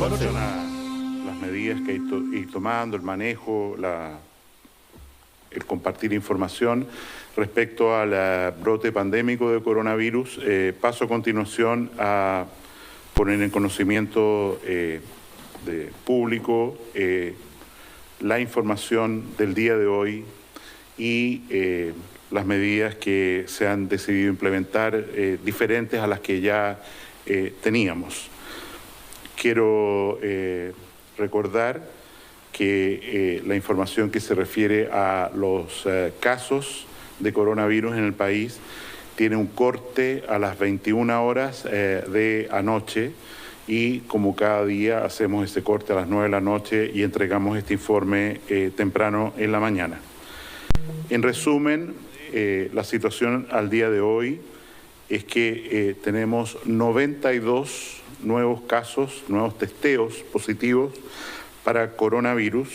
relación a las medidas que hay que ir tomando, el manejo, el compartir información respecto al brote pandémico de coronavirus, paso a continuación a poner en conocimiento de público la información del día de hoy y las medidas que se han decidido implementar diferentes a las que ya teníamos. Quiero recordar que la información que se refiere a los casos de coronavirus en el país tiene un corte a las 21 horas de anoche y como cada día hacemos ese corte a las 9 de la noche y entregamos este informe temprano en la mañana. En resumen, la situación al día de hoy es que tenemos 92 nuevos casos, nuevos testeos positivos para coronavirus,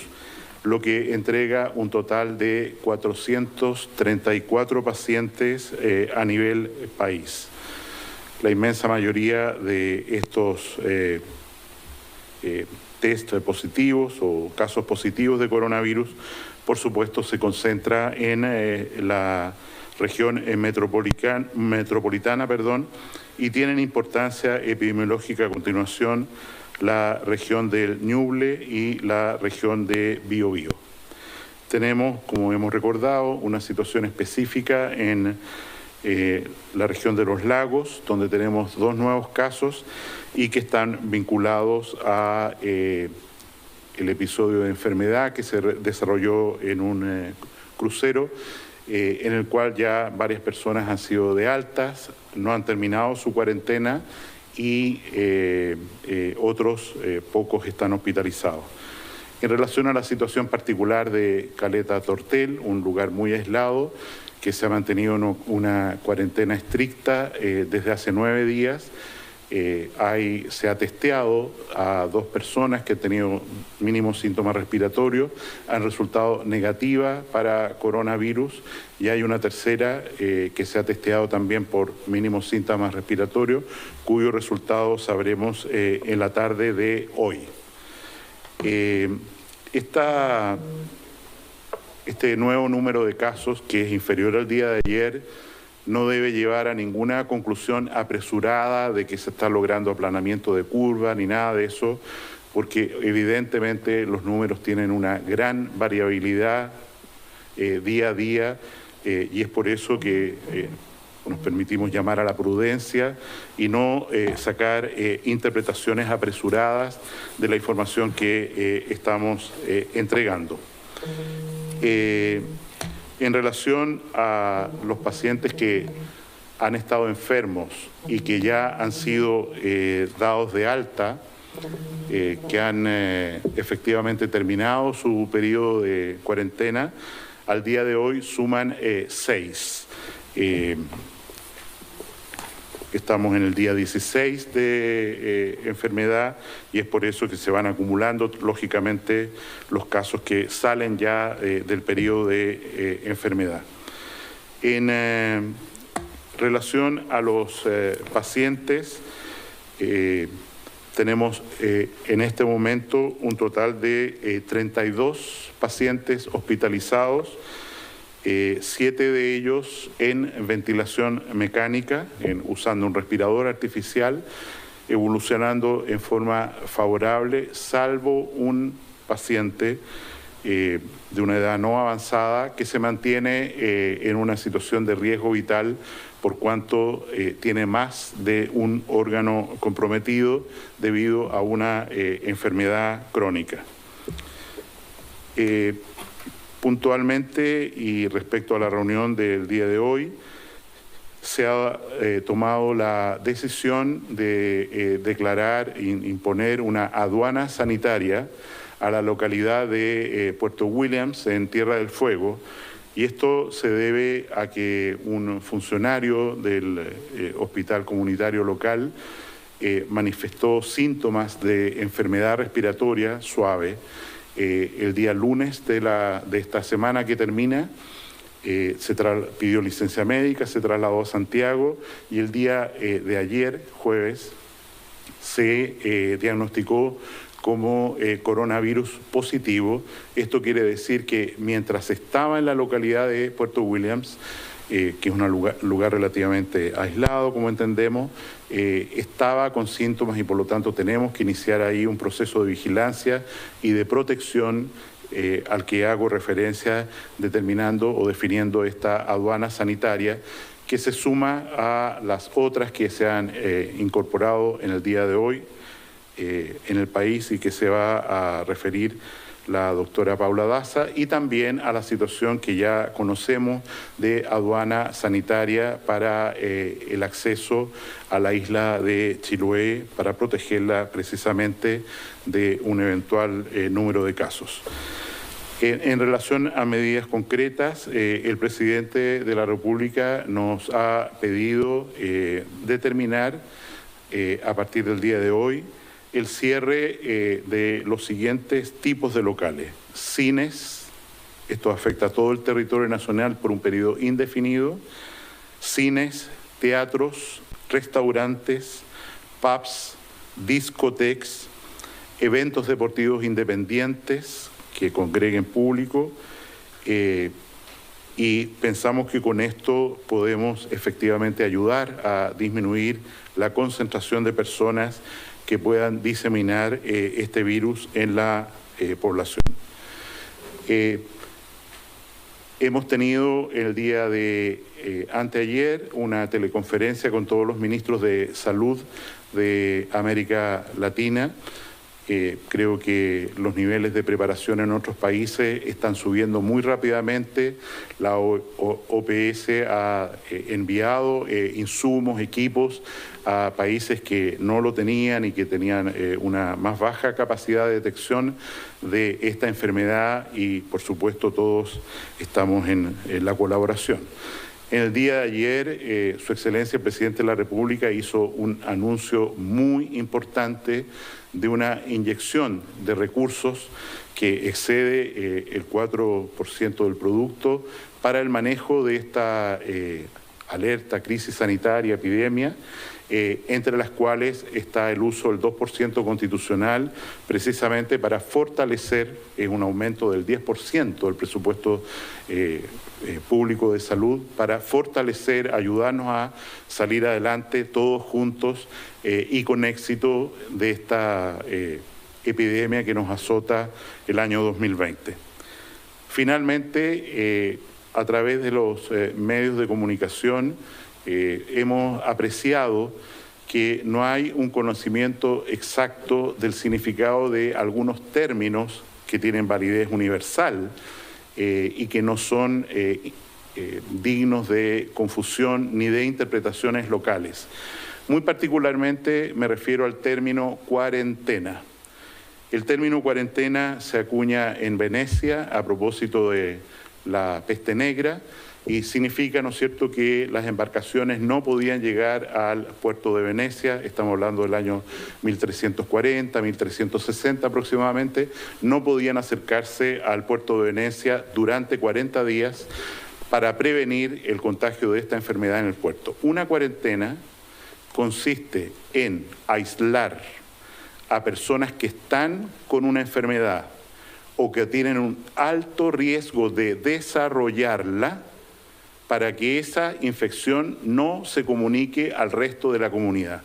lo que entrega un total de 434 pacientes a nivel país. La inmensa mayoría de estos test positivos o casos positivos de coronavirus, por supuesto, se concentra en la región metropolitana, y tienen importancia epidemiológica a continuación la región del Ñuble y la región de Biobío. Tenemos, como hemos recordado, una situación específica en la región de los lagos, donde tenemos 2 nuevos casos y que están vinculados a el episodio de enfermedad que se desarrolló en un crucero, en el cual ya varias personas han sido de altas, no han terminado su cuarentena y otros pocos están hospitalizados. En relación a la situación particular de Caleta Tortel, un lugar muy aislado que se ha mantenido una cuarentena estricta desde hace 9 días, se ha testeado a 2 personas que han tenido mínimos síntomas respiratorios, han resultado negativas para coronavirus y hay una tercera que se ha testeado también por mínimos síntomas respiratorios, cuyo resultado sabremos en la tarde de hoy. Este nuevo número de casos, que es inferior al día de ayer, no debe llevar a ninguna conclusión apresurada de que se está logrando aplanamiento de curva ni nada de eso, porque evidentemente los números tienen una gran variabilidad día a día y es por eso que nos permitimos llamar a la prudencia y no sacar interpretaciones apresuradas de la información que estamos entregando. En relación a los pacientes que han estado enfermos y que ya han sido dados de alta, que han efectivamente terminado su periodo de cuarentena, al día de hoy suman 6. Estamos en el día 16 de enfermedad y es por eso que se van acumulando, lógicamente, los casos que salen ya del periodo de enfermedad. En relación a los pacientes, tenemos en este momento un total de 32 pacientes hospitalizados, 7 de ellos en ventilación mecánica, usando un respirador artificial, evolucionando en forma favorable, salvo un paciente de una edad no avanzada que se mantiene en una situación de riesgo vital por cuanto tiene más de un órgano comprometido debido a una enfermedad crónica. Puntualmente y respecto a la reunión del día de hoy, se ha tomado la decisión de declarar e imponer una aduana sanitaria a la localidad de Puerto Williams, en Tierra del Fuego, y esto se debe a que un funcionario del hospital comunitario local manifestó síntomas de enfermedad respiratoria suave el día lunes de esta semana que termina. Pidió licencia médica, se trasladó a Santiago y el día de ayer, jueves, se diagnosticó como coronavirus positivo. Esto quiere decir que mientras estaba en la localidad de Puerto Williams, que es un lugar relativamente aislado, como entendemos, estaba con síntomas y por lo tanto tenemos que iniciar ahí un proceso de vigilancia y de protección al que hago referencia determinando o definiendo esta aduana sanitaria que se suma a las otras que se han incorporado en el día de hoy en el país y que se va a referir la doctora Paula Daza, y también a la situación que ya conocemos de aduana sanitaria para el acceso a la isla de Chiloé para protegerla precisamente de un eventual número de casos. En relación a medidas concretas, el presidente de la República nos ha pedido determinar a partir del día de hoy el cierre de los siguientes tipos de locales: cines, esto afecta a todo el territorio nacional por un periodo indefinido, cines, teatros, restaurantes, pubs, discotecas, eventos deportivos independientes que congreguen público, y pensamos que con esto podemos efectivamente ayudar a disminuir la concentración de personas que puedan diseminar este virus en la población. Hemos tenido el día de anteayer una teleconferencia con todos los ministros de salud de América Latina. Creo que los niveles de preparación en otros países están subiendo muy rápidamente. La OPS ha enviado insumos, equipos a países que no lo tenían y que tenían una más baja capacidad de detección de esta enfermedad, y por supuesto todos estamos en la colaboración. En el día de ayer, Su Excelencia el Presidente de la República hizo un anuncio muy importante de una inyección de recursos que excede el 4% del producto para el manejo de esta alerta, crisis sanitaria, epidemia, entre las cuales está el uso del 2% constitucional, precisamente para fortalecer un aumento del 10% del presupuesto público de salud, para fortalecer, ayudarnos a salir adelante todos juntos y con éxito de esta epidemia que nos azota el año 2020. Finalmente, a través de los medios de comunicación, hemos apreciado que no hay un conocimiento exacto del significado de algunos términos que tienen validez universal y que no son dignos de confusión ni de interpretaciones locales. Muy particularmente me refiero al término cuarentena. El término cuarentena se acuña en Venecia a propósito de la peste negra y significa, ¿no es cierto?, que las embarcaciones no podían llegar al puerto de Venecia, estamos hablando del año 1340, 1360 aproximadamente, no podían acercarse al puerto de Venecia durante 40 días para prevenir el contagio de esta enfermedad en el puerto. Una cuarentena consiste en aislar a personas que están con una enfermedad o que tienen un alto riesgo de desarrollarla para que esa infección no se comunique al resto de la comunidad.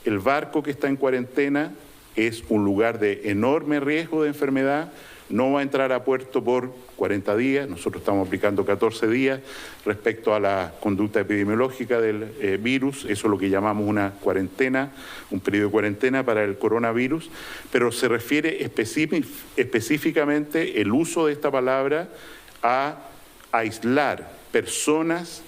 El barco que está en cuarentena es un lugar de enorme riesgo de enfermedad, no va a entrar a puerto por 40 días, nosotros estamos aplicando 14 días respecto a la conducta epidemiológica del virus, eso es lo que llamamos una cuarentena, un periodo de cuarentena para el coronavirus, pero se refiere específicamente el uso de esta palabra a aislar personas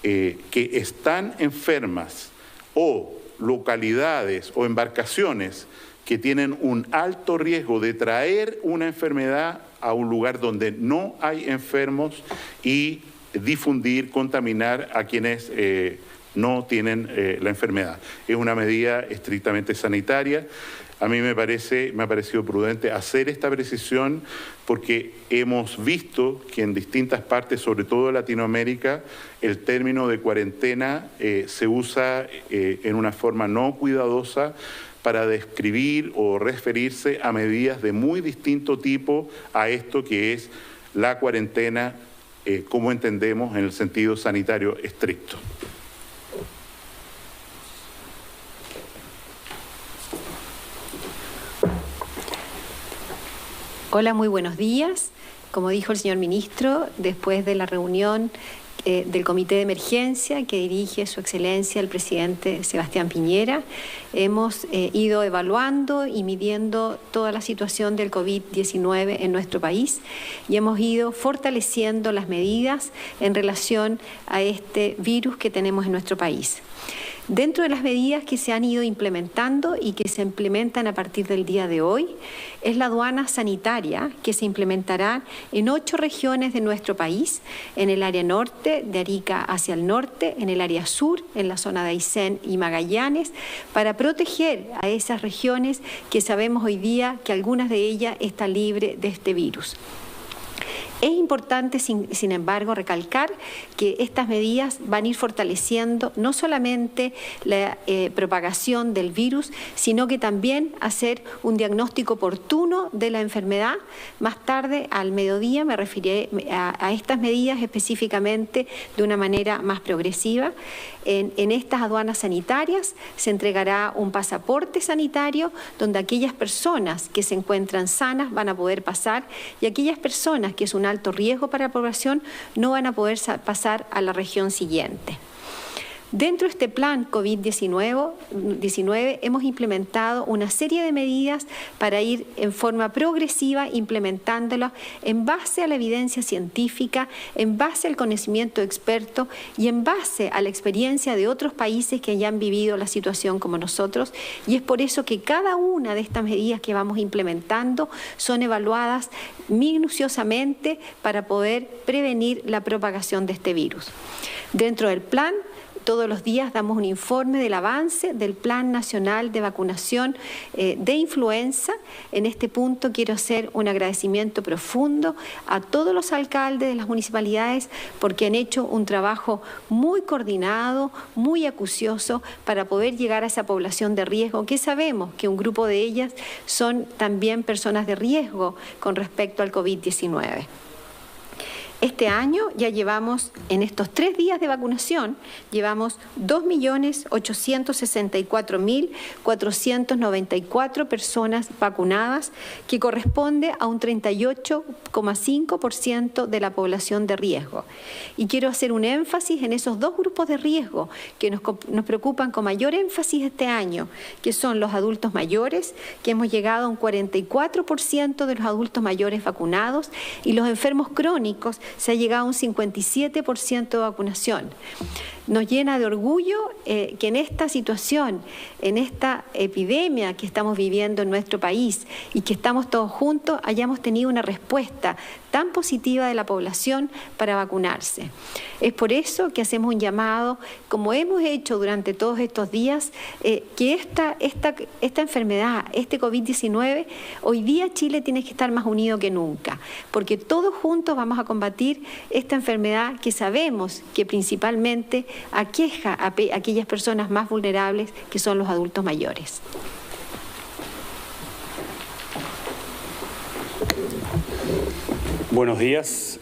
que están enfermas o localidades o embarcaciones que tienen un alto riesgo de traer una enfermedad a un lugar donde no hay enfermos y difundir, contaminar a quienes no tienen la enfermedad. Es una medida estrictamente sanitaria. A mí me ha parecido prudente hacer esta precisión porque hemos visto que en distintas partes, sobre todo en Latinoamérica, el término de cuarentena se usa en una forma no cuidadosa para describir o referirse a medidas de muy distinto tipo a esto que es la cuarentena, como entendemos en el sentido sanitario estricto. Hola, muy buenos días. Como dijo el señor ministro, después de la reunión del Comité de Emergencia que dirige Su Excelencia el presidente Sebastián Piñera, hemos ido evaluando y midiendo toda la situación del COVID-19 en nuestro país y hemos ido fortaleciendo las medidas en relación a este virus que tenemos en nuestro país. Dentro de las medidas que se han ido implementando y que se implementan a partir del día de hoy, es la aduana sanitaria que se implementará en 8 regiones de nuestro país, en el área norte, de Arica hacia el norte, en el área sur, en la zona de Aysén y Magallanes, para proteger a esas regiones que sabemos hoy día que algunas de ellas están libres de este virus. Es importante, sin embargo, recalcar que estas medidas van a ir fortaleciendo no solamente la propagación del virus, sino que también hacer un diagnóstico oportuno de la enfermedad. Más tarde, al mediodía, me referiré a estas medidas específicamente de una manera más progresiva. En estas aduanas sanitarias se entregará un pasaporte sanitario donde aquellas personas que se encuentran sanas van a poder pasar y aquellas personas que es un alto riesgo para la población no van a poder pasar a la región siguiente. Dentro de este plan COVID-19 hemos implementado una serie de medidas para ir en forma progresiva implementándolas en base a la evidencia científica, en base al conocimiento experto y en base a la experiencia de otros países que ya han vivido la situación como nosotros. Y es por eso que cada una de estas medidas que vamos implementando son evaluadas minuciosamente para poder prevenir la propagación de este virus. Dentro del plan, todos los días damos un informe del avance del Plan Nacional de Vacunación de Influenza. En este punto quiero hacer un agradecimiento profundo a todos los alcaldes de las municipalidades porque han hecho un trabajo muy coordinado, muy acucioso para poder llegar a esa población de riesgo, que sabemos que un grupo de ellas son también personas de riesgo con respecto al COVID-19. Este año ya llevamos, en estos 3 días de vacunación, llevamos 2.864.494 personas vacunadas, que corresponde a un 38,5% de la población de riesgo. Y quiero hacer un énfasis en esos 2 grupos de riesgo que nos preocupan con mayor énfasis este año, que son los adultos mayores, que hemos llegado a un 44% de los adultos mayores vacunados, y los enfermos crónicos, se ha llegado a un 57% de vacunación. Nos llena de orgullo que en esta situación, en esta epidemia que estamos viviendo en nuestro país y que estamos todos juntos, hayamos tenido una respuesta tan positiva de la población para vacunarse. Es por eso que hacemos un llamado, como hemos hecho durante todos estos días, que esta enfermedad, este COVID-19, hoy día Chile tiene que estar más unido que nunca, porque todos juntos vamos a combatir esta enfermedad que sabemos que principalmente aqueja a aquellas personas más vulnerables que son los adultos mayores. Buenos días.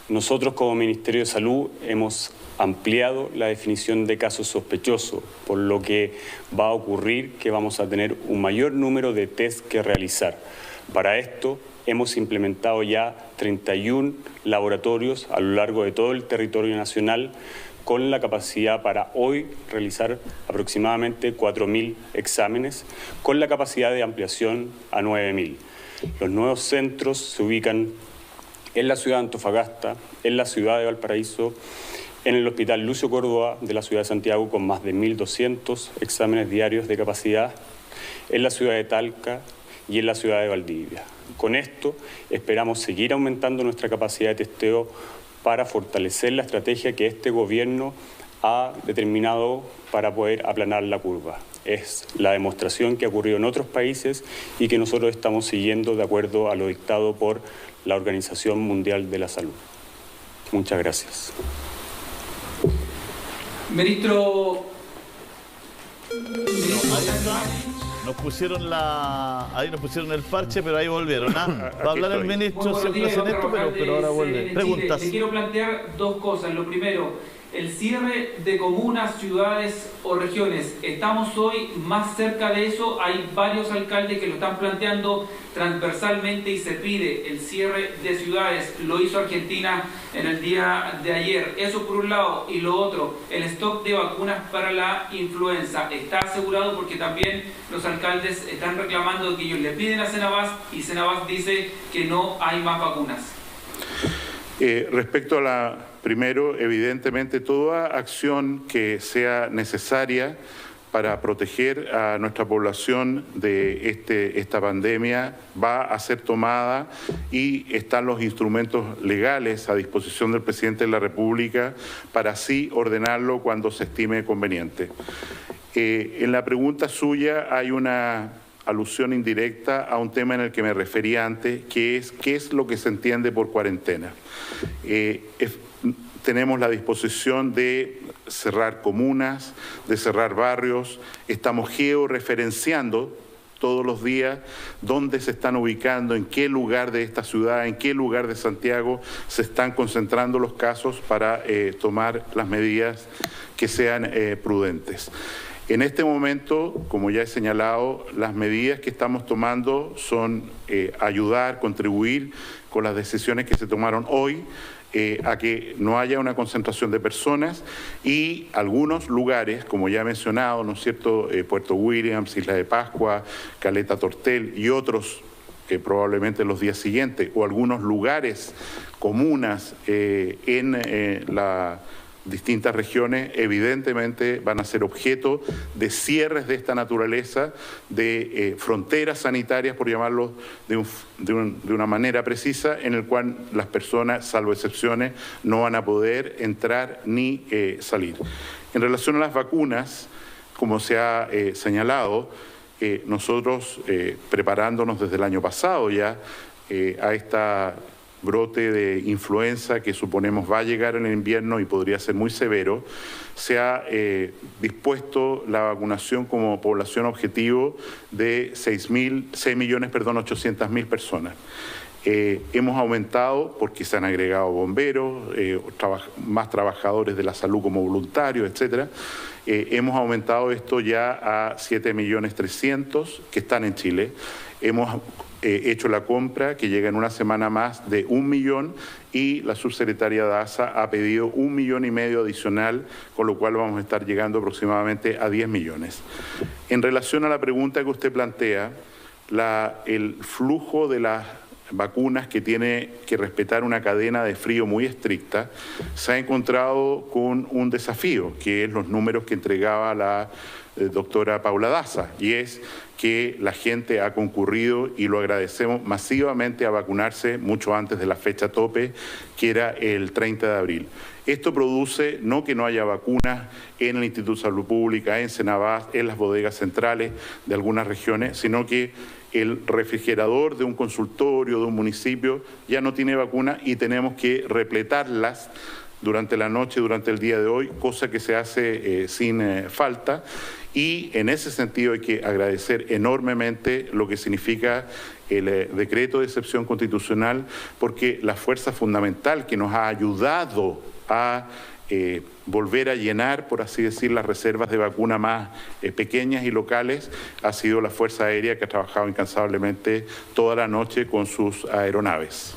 Nosotros como Ministerio de Salud hemos ampliado la definición de casos sospechosos, por lo que va a ocurrir que vamos a tener un mayor número de test que realizar. Para esto hemos implementado ya 31 laboratorios a lo largo de todo el territorio nacional, con la capacidad para hoy realizar aproximadamente 4.000 exámenes, con la capacidad de ampliación a 9.000. Los nuevos centros se ubican en la ciudad de Antofagasta, en la ciudad de Valparaíso, en el Hospital Lucio Córdoba de la ciudad de Santiago, con más de 1.200 exámenes diarios de capacidad, en la ciudad de Talca y en la ciudad de Valdivia. Con esto esperamos seguir aumentando nuestra capacidad de testeo para fortalecer la estrategia que este gobierno ha determinado para poder aplanar la curva. Es la demostración que ha ocurrido en otros países y que nosotros estamos siguiendo de acuerdo a lo dictado por la Organización Mundial de la Salud. Muchas gracias. Ministro. Nos pusieron ahí nos pusieron el parche, pero ahí volvieron. Va a hablar el ministro, siempre hacen esto, pero ahora vuelve. Preguntas. Te quiero plantear dos cosas. Lo primero, el cierre de comunas, ciudades o regiones. ¿Estamos hoy más cerca de eso? Hay varios alcaldes que lo están planteando transversalmente y se pide el cierre de ciudades. Lo hizo Argentina en el día de ayer. Eso por un lado. Y lo otro, el stock de vacunas para la influenza. ¿Está asegurado? Porque también los alcaldes están reclamando que ellos le piden a Senabas y Senabas dice que no hay más vacunas. Respecto a primero, evidentemente toda acción que sea necesaria para proteger a nuestra población de esta pandemia va a ser tomada y están los instrumentos legales a disposición del presidente de la República para así ordenarlo cuando se estime conveniente. En la pregunta suya hay una alusión indirecta a un tema en el que me refería antes, que es qué es lo que se entiende por cuarentena. Tenemos la disposición de cerrar comunas, de cerrar barrios, estamos georreferenciando todos los días dónde se están ubicando, en qué lugar de esta ciudad, en qué lugar de Santiago se están concentrando los casos para tomar las medidas que sean prudentes. En este momento, como ya he señalado, las medidas que estamos tomando son ayudar, contribuir con las decisiones que se tomaron hoy a que no haya una concentración de personas y algunos lugares, como ya he mencionado, ¿no es cierto?, Puerto Williams, Isla de Pascua, Caleta Tortel y otros probablemente los días siguientes, o algunos lugares, comunas en las distintas regiones, evidentemente van a ser objeto de cierres de esta naturaleza, de fronteras sanitarias, por llamarlo de una manera precisa, en el cual las personas, salvo excepciones, no van a poder entrar ni salir. En relación a las vacunas, como se ha señalado, nosotros preparándonos desde el año pasado ya a esta brote de influenza que suponemos va a llegar en el invierno y podría ser muy severo, se ha dispuesto la vacunación como población objetivo de 6.800.000 personas. Hemos aumentado, porque se han agregado bomberos, más trabajadores de la salud como voluntarios, etcétera. Hemos aumentado esto ya a 7.300.000 que están en Chile. Hemos hecho la compra que llega en una semana más de 1 millón y la subsecretaria Daza ha pedido 1,5 millones adicional, con lo cual vamos a estar llegando aproximadamente a 10 millones. En relación a la pregunta que usted plantea, el flujo de las vacunas que tiene que respetar una cadena de frío muy estricta, se ha encontrado con un desafío, que es los números que entregaba la doctora Paula Daza, y es que la gente ha concurrido, y lo agradecemos masivamente, a vacunarse mucho antes de la fecha tope, que era el 30 de abril. Esto produce no que no haya vacunas en el Instituto de Salud Pública, en Senabas, en las bodegas centrales de algunas regiones, sino que el refrigerador de un consultorio, de un municipio, ya no tiene vacuna y tenemos que repletarlas durante la noche, durante el día de hoy, cosa que se hace sin falta. Y en ese sentido hay que agradecer enormemente lo que significa el decreto de excepción constitucional, porque la fuerza fundamental que nos ha ayudado a volver a llenar, por así decir, las reservas de vacuna más pequeñas y locales ha sido la Fuerza Aérea, que ha trabajado incansablemente toda la noche con sus aeronaves.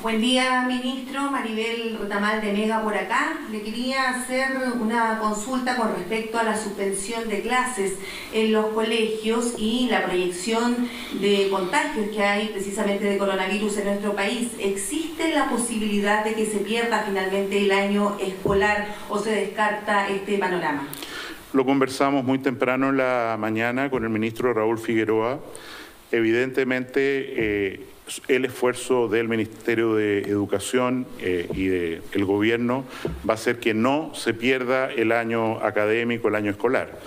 Buen día, ministro. Maribel Retamal de Mega por acá. Le quería hacer una consulta con respecto a la suspensión de clases en los colegios y la proyección de contagios que hay precisamente de coronavirus en nuestro país. ¿Existe la posibilidad de que se pierda finalmente el año escolar o se descarta este panorama? Lo conversamos muy temprano en la mañana con el ministro Raúl Figueroa. Evidentemente, el esfuerzo del Ministerio de Educación y del Gobierno va a ser que no se pierda el año académico, el año escolar.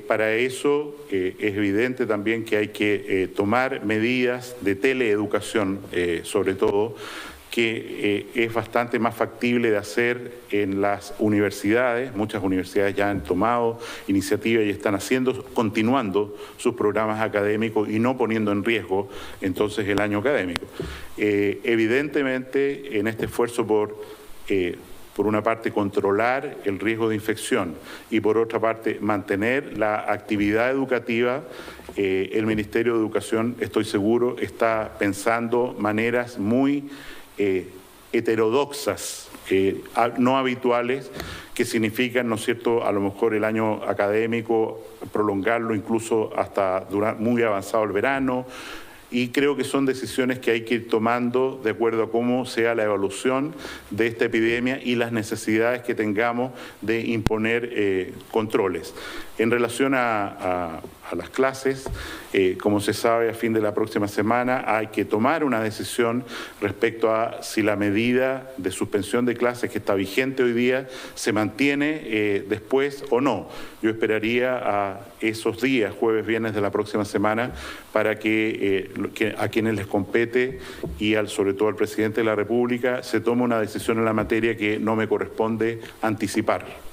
Para eso es evidente también que hay que tomar medidas de teleeducación, sobre todo, que es bastante más factible de hacer en las universidades. Muchas universidades ya han tomado iniciativas y están continuando sus programas académicos y no poniendo en riesgo entonces el año académico. Evidentemente, en este esfuerzo por una parte, controlar el riesgo de infección y por otra parte, mantener la actividad educativa, el Ministerio de Educación, estoy seguro, está pensando maneras muy heterodoxas, no habituales, que significan, ¿no es cierto?, a lo mejor el año académico, prolongarlo incluso hasta muy avanzado el verano. Y creo que son decisiones que hay que ir tomando de acuerdo a cómo sea la evolución de esta epidemia y las necesidades que tengamos de imponer controles. En relación a las clases, como se sabe, a fin de la próxima semana hay que tomar una decisión respecto a si la medida de suspensión de clases que está vigente hoy día se mantiene después o no. Yo esperaría a esos días, jueves, viernes de la próxima semana, para que a quienes les compete y sobre todo al presidente de la República se tome una decisión en la materia que no me corresponde anticipar.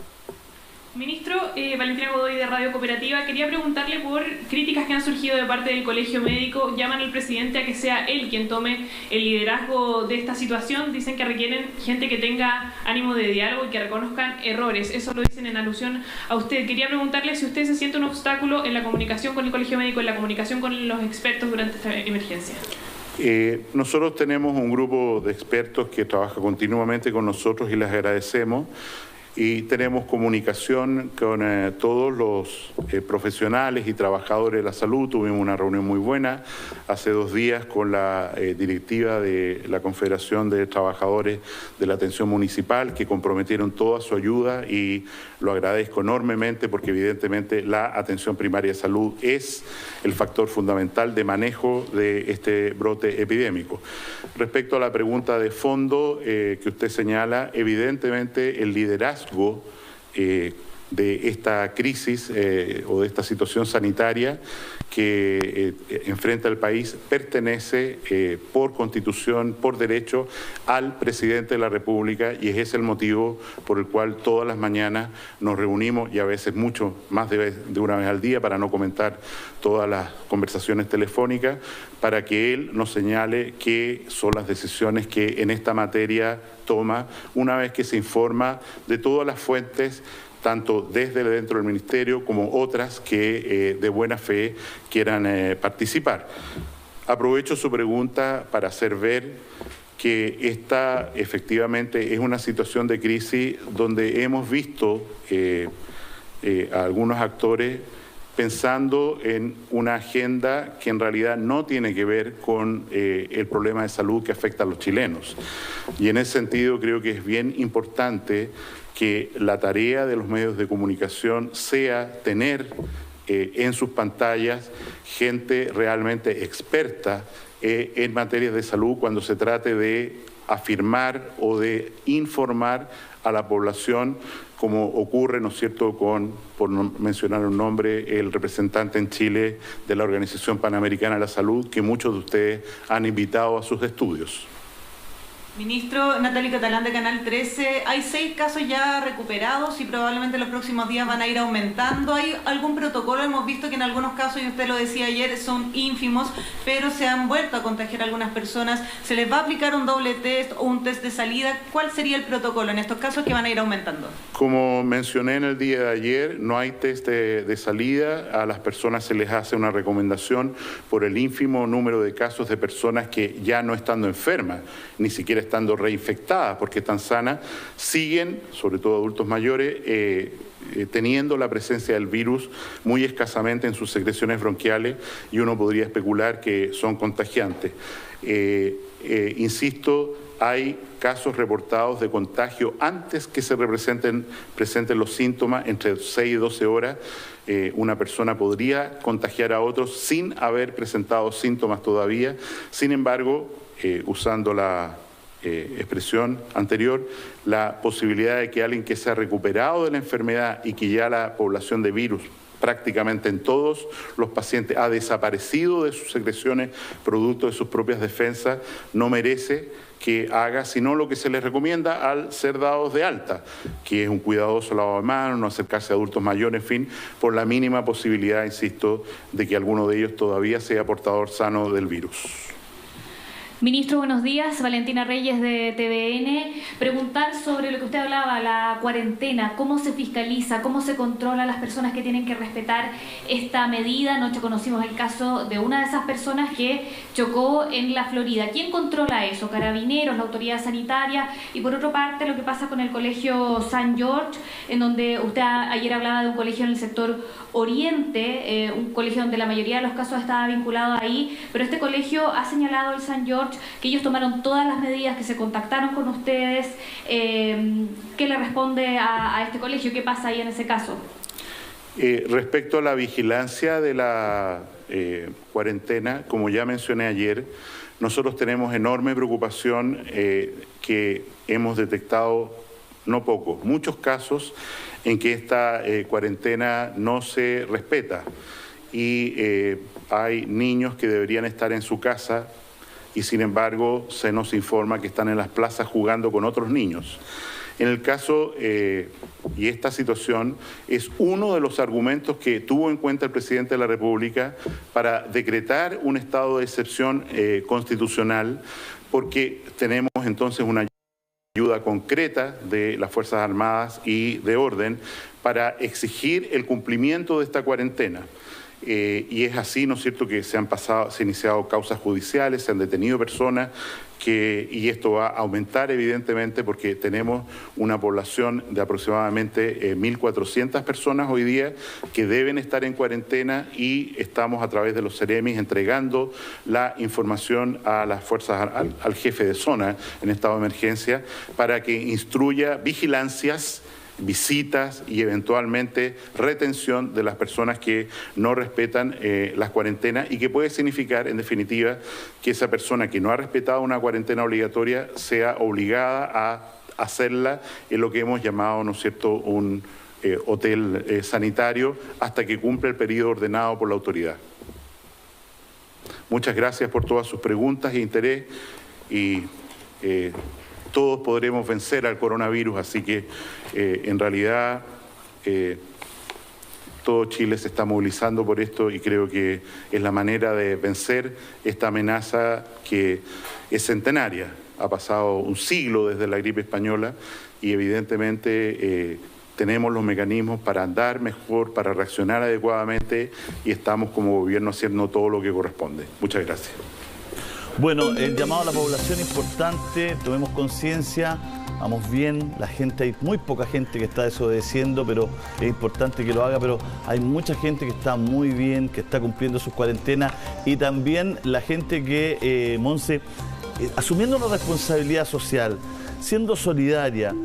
Ministro, Valentina Godoy de Radio Cooperativa, quería preguntarle por críticas que han surgido de parte del Colegio Médico. Llaman al presidente a que sea él quien tome el liderazgo de esta situación. Dicen que requieren gente que tenga ánimo de diálogo y que reconozcan errores. Eso lo dicen en alusión a usted. Quería preguntarle si usted se siente un obstáculo en la comunicación con el Colegio Médico, en la comunicación con los expertos durante esta emergencia. Nosotros tenemos un grupo de expertos que trabaja continuamente con nosotros y les agradecemos. Y tenemos comunicación con todos los profesionales y trabajadores de la salud. Tuvimos una reunión muy buena hace 2 días con la directiva de la Confederación de Trabajadores de la Atención Municipal, que comprometieron toda su ayuda y lo agradezco enormemente porque evidentemente la atención primaria de salud es el factor fundamental de manejo de este brote epidémico. Respecto a la pregunta de fondo que usted señala, evidentemente el liderazgo de esta crisis o de esta situación sanitaria que enfrenta el país pertenece por Constitución, por derecho, al presidente de la República y ese es el motivo por el cual todas las mañanas nos reunimos y a veces mucho más de una vez al día para no comentar todas las conversaciones telefónicas para que él nos señale qué son las decisiones que en esta materia toma una vez que se informa de todas las fuentes tanto desde dentro del Ministerio como otras que de buena fe quieran participar. Aprovecho su pregunta para hacer ver que esta efectivamente es una situación de crisis donde hemos visto a algunos actores pensando en una agenda que en realidad no tiene que ver con el problema de salud que afecta a los chilenos. Y en ese sentido creo que es bien importante que la tarea de los medios de comunicación sea tener en sus pantallas gente realmente experta en materias de salud cuando se trate de afirmar o de informar a la población, como ocurre, ¿no es cierto?, por mencionar un nombre, el representante en Chile de la Organización Panamericana de la Salud, que muchos de ustedes han invitado a sus estudios. Ministro, Natalia Catalán de Canal 13, hay 6 casos ya recuperados y probablemente en los próximos días van a ir aumentando. ¿Hay algún protocolo? Hemos visto que en algunos casos, y usted lo decía ayer, son ínfimos, pero se han vuelto a contagiar algunas personas. ¿Se les va a aplicar un doble test o un test de salida? ¿Cuál sería el protocolo en estos casos que van a ir aumentando? Como mencioné en el día de ayer, no hay test de salida. A las personas se les hace una recomendación por el ínfimo número de casos de personas que ya no estando enfermas, ni siquiera estando reinfectadas porque están sanas, siguen, sobre todo adultos mayores, teniendo la presencia del virus muy escasamente en sus secreciones bronquiales y uno podría especular que son contagiantes. Insisto, hay casos reportados de contagio antes que se presenten los síntomas, entre 6 y 12 horas. Una persona podría contagiar a otros sin haber presentado síntomas todavía. Sin embargo, usando la expresión anterior, la posibilidad de que alguien que se ha recuperado de la enfermedad y que ya la población de virus prácticamente en todos los pacientes ha desaparecido de sus secreciones producto de sus propias defensas, no merece que haga sino lo que se les recomienda al ser dados de alta, que es un cuidadoso lavado de manos, no acercarse a adultos mayores, en fin, por la mínima posibilidad, insisto, de que alguno de ellos todavía sea portador sano del virus. Ministro, buenos días. Valentina Reyes de TVN. Preguntar sobre lo que usted hablaba, la cuarentena, cómo se fiscaliza, cómo se controla a las personas que tienen que respetar esta medida. Anoche conocimos el caso de una de esas personas que chocó en la Florida. ¿Quién controla eso? Carabineros, la autoridad sanitaria. Y por otra parte, lo que pasa con el colegio San George, en donde usted ayer hablaba de un colegio en el sector oriente, un colegio donde la mayoría de los casos estaba vinculado ahí, pero este colegio ha señalado el San George que ellos tomaron todas las medidas, que se contactaron con ustedes. ¿Qué le responde a este colegio? ¿Qué pasa ahí en ese caso? Respecto a la vigilancia de la cuarentena, como ya mencioné ayer, nosotros tenemos enorme preocupación que hemos detectado, no pocos, muchos casos en que esta cuarentena no se respeta y hay niños que deberían estar en su casa y sin embargo se nos informa que están en las plazas jugando con otros niños. En el caso, y esta situación es uno de los argumentos que tuvo en cuenta el presidente de la República para decretar un estado de excepción constitucional, porque tenemos entonces una ayuda concreta de las Fuerzas Armadas y de orden para exigir el cumplimiento de esta cuarentena. Y es así, ¿no es cierto?, que se han iniciado causas judiciales, se han detenido personas, y esto va a aumentar evidentemente porque tenemos una población de aproximadamente 1.400 personas hoy día que deben estar en cuarentena y estamos a través de los Ceremis entregando la información a las fuerzas, al jefe de zona en estado de emergencia para que instruya vigilancias, visitas y eventualmente retención de las personas que no respetan las cuarentenas y que puede significar, en definitiva, que esa persona que no ha respetado una cuarentena obligatoria sea obligada a hacerla en lo que hemos llamado, ¿no es cierto?, un hotel sanitario hasta que cumpla el periodo ordenado por la autoridad. Muchas gracias por todas sus preguntas e interés y todos podremos vencer al coronavirus, así que en realidad todo Chile se está movilizando por esto y creo que es la manera de vencer esta amenaza que es centenaria. Ha pasado un siglo desde la gripe española y evidentemente tenemos los mecanismos para andar mejor, para reaccionar adecuadamente y estamos como gobierno haciendo todo lo que corresponde. Muchas gracias. Bueno, el llamado a la población es importante, tomemos conciencia, vamos bien, la gente, hay muy poca gente que está desobedeciendo, pero es importante que lo haga, pero hay mucha gente que está muy bien, que está cumpliendo sus cuarentenas y también la gente que, Monse, asumiendo una responsabilidad social, siendo solidaria,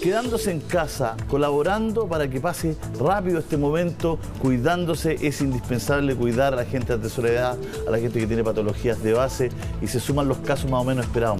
quedándose en casa, colaborando para que pase rápido este momento, cuidándose. Es indispensable cuidar a la gente de soledad, a la gente que tiene patologías de base y se suman los casos más o menos esperados.